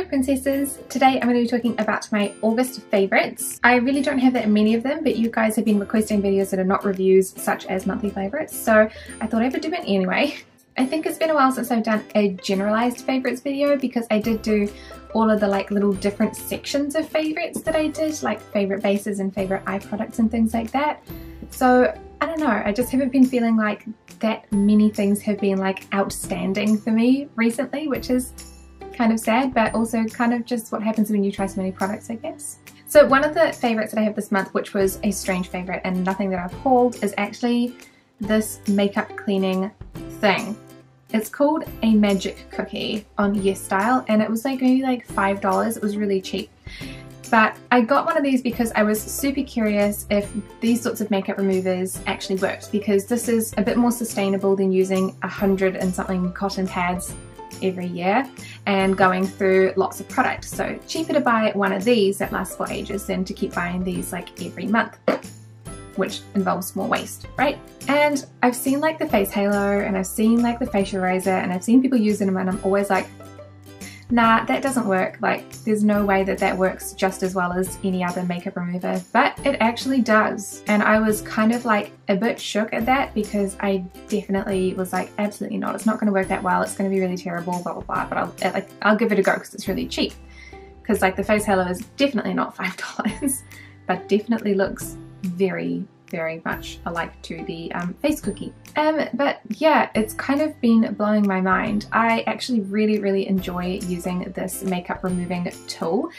Hello princesses! Today I'm going to be talking about my August favourites. I really don't have that many of them, but you guys have been requesting videos that are not reviews such as monthly favourites, so I thought I would do it anyway. I think it's been a while since I've done a generalised favourites video because I did do all of the little different sections of favourites that I did, like favourite bases and favourite eye products and things like that. So I don't know, I just haven't been feeling like that many things have been outstanding for me recently, which is kind of sad, but also kind of just what happens when you try so many products, I guess. So one of the favourites that I have this month, which was a strange favourite and nothing that I've hauled, is actually this makeup cleaning thing. It's called a magic cookie on YesStyle, and it was maybe $5. It was really cheap. But I got one of these because I was super curious if these sorts of makeup removers actually worked, because this is a bit more sustainable than using 100 and something cotton pads every year and going through lots of products. So cheaper to buy one of these that lasts for ages than to keep buying these every month, which involves more waste, right? And I've seen the face halo, and I've seen the facial razor, and I've seen people using them, and I'm always like, nah, that doesn't work. There's no way that that works just as well as any other makeup remover, but it actually does. And I was kind of a bit shook at that, because I definitely was absolutely not. It's not going to work that well. It's going to be really terrible, blah, blah, blah. But I'll give it a go because it's really cheap. Because the face halo is definitely not $5, but definitely looks very, very much alike to the face cookie. But yeah, it's kind of been blowing my mind. I actually really enjoy using this makeup removing tool.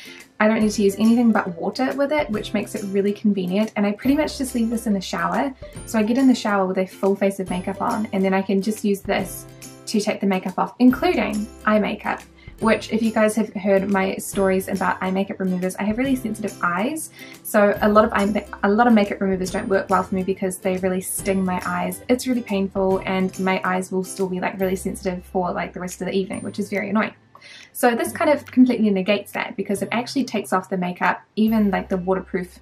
I don't need to use anything but water with it, which makes it really convenient, and I pretty much just leave this in the shower. So I get in the shower with a full face of makeup on, and then I can just use this to take the makeup off, including eye makeup. Which, if you guys have heard my stories about eye makeup removers, I have really sensitive eyes, so a lot of makeup removers don't work well for me because they really sting my eyes. It's really painful, and my eyes will still be really sensitive for the rest of the evening, which is very annoying. So this kind of completely negates that, because it actually takes off the makeup, even the waterproof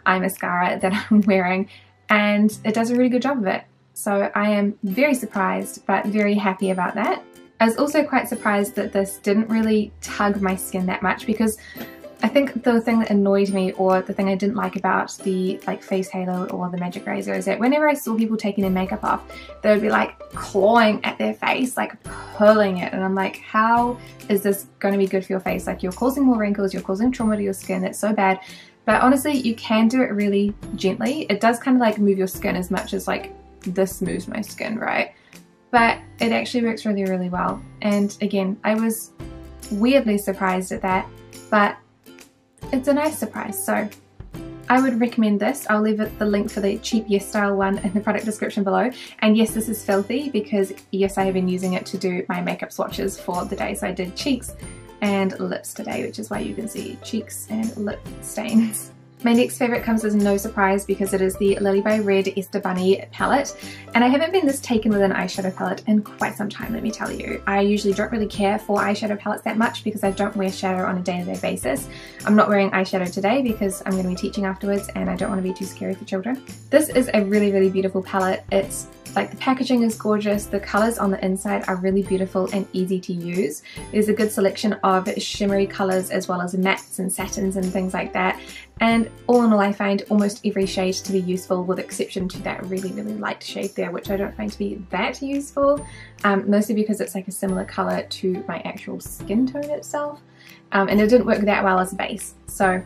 eye mascara that I'm wearing, and it does a really good job of it. So I am very surprised, but very happy about that. I was also quite surprised that this didn't really tug my skin that much, because I think the thing that annoyed me, or the thing I didn't like about the face halo or the magic razor, is that whenever I saw people taking their makeup off, they would be clawing at their face, pulling it, and I'm like, how is this going to be good for your face? You're causing more wrinkles, you're causing trauma to your skin, that's so bad. But honestly, you can do it really gently. It does kind of move your skin as much as this moves my skin, right? But it actually works really well. And again, I was weirdly surprised at that, but it's a nice surprise. So I would recommend this. I'll leave the link for the cheap YesStyle one in the product description below. And yes, this is filthy, because yes, I have been using it to do my makeup swatches for the day. So I did cheeks and lips today, which is why you can see cheeks and lip stains. My next favourite comes as no surprise, because it is the Lily by Red Esther Bunny palette, and I haven't been this taken with an eyeshadow palette in quite some time, let me tell you. I usually don't really care for eyeshadow palettes that much because I don't wear shadow on a day-to-day basis. I'm not wearing eyeshadow today because I'm going to be teaching afterwards, and I don't want to be too scary for children. This is a really beautiful palette. It's the packaging is gorgeous, the colours on the inside are really beautiful and easy to use. There's a good selection of shimmery colours as well as mattes and satins and things like that. And all in all, I find almost every shade to be useful, with exception to that really light shade there, which I don't find to be that useful, mostly because it's a similar colour to my actual skin tone itself, and it didn't work that well as a base. So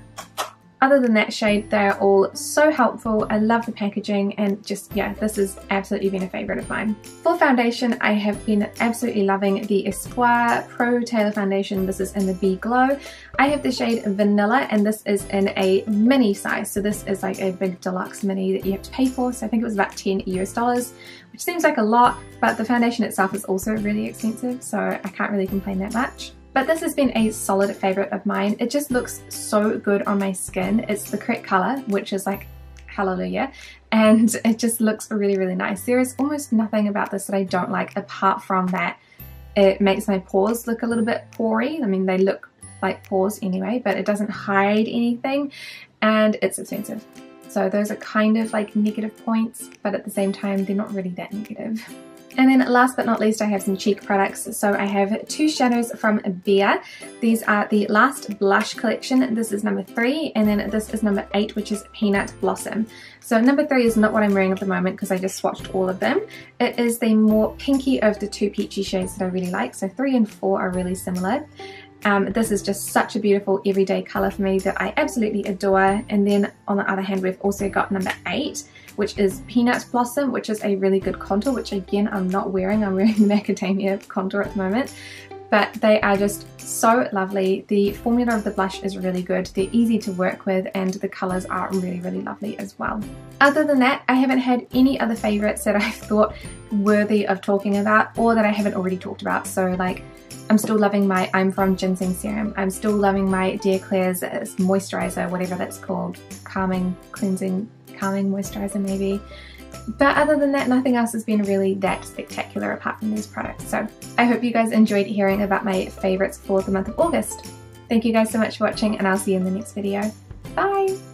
other than that shade, they're all so helpful. I love the packaging, and just, yeah, this has absolutely been a favourite of mine. For foundation, I have been absolutely loving the Espoir Pro Tailor Foundation. This is in the Be Glow. I have the shade Vanilla, and this is in a mini size. So this is a big deluxe mini that you have to pay for. So I think it was about $10 US, which seems like a lot, but the foundation itself is also really expensive, so I can't really complain that much. But this has been a solid favourite of mine. It just looks so good on my skin. It's the correct colour, which is hallelujah, and it just looks really nice. There is almost nothing about this that I don't like, apart from that it makes my pores look a little bit pory. I mean, they look like pores anyway, but it doesn't hide anything, and it's expensive. So those are kind of negative points, but at the same time they're not really that negative. And then last but not least, I have some cheek products. So I have two shadows from Becca. These are the Last Blush collection. This is number 3, and then this is number 8, which is Peanut Blossom. So number 3 is not what I'm wearing at the moment because I just swatched all of them. It is the more pinky of the two peachy shades that I really like. So 3 and 4 are really similar. This is just such a beautiful everyday colour for me that I absolutely adore. And then on the other hand, we've also got number 8, which is Peanut Blossom, which is a really good contour, which again I'm not wearing. I'm wearing the macadamia contour at the moment, but they are just so lovely. The formula of the blush is really good. They're easy to work with, and the colours are really, really lovely as well. Other than that, I haven't had any other favourites that I thought worthy of talking about or that I haven't already talked about. So like, I'm still loving my I'm From Ginseng serum. I'm still loving my Dear Claire's moisturiser, whatever that's called, calming moisturiser maybe. But other than that, nothing else has been really that spectacular apart from these products. So I hope you guys enjoyed hearing about my favourites for the month of August. Thank you guys so much for watching, and I'll see you in the next video. Bye!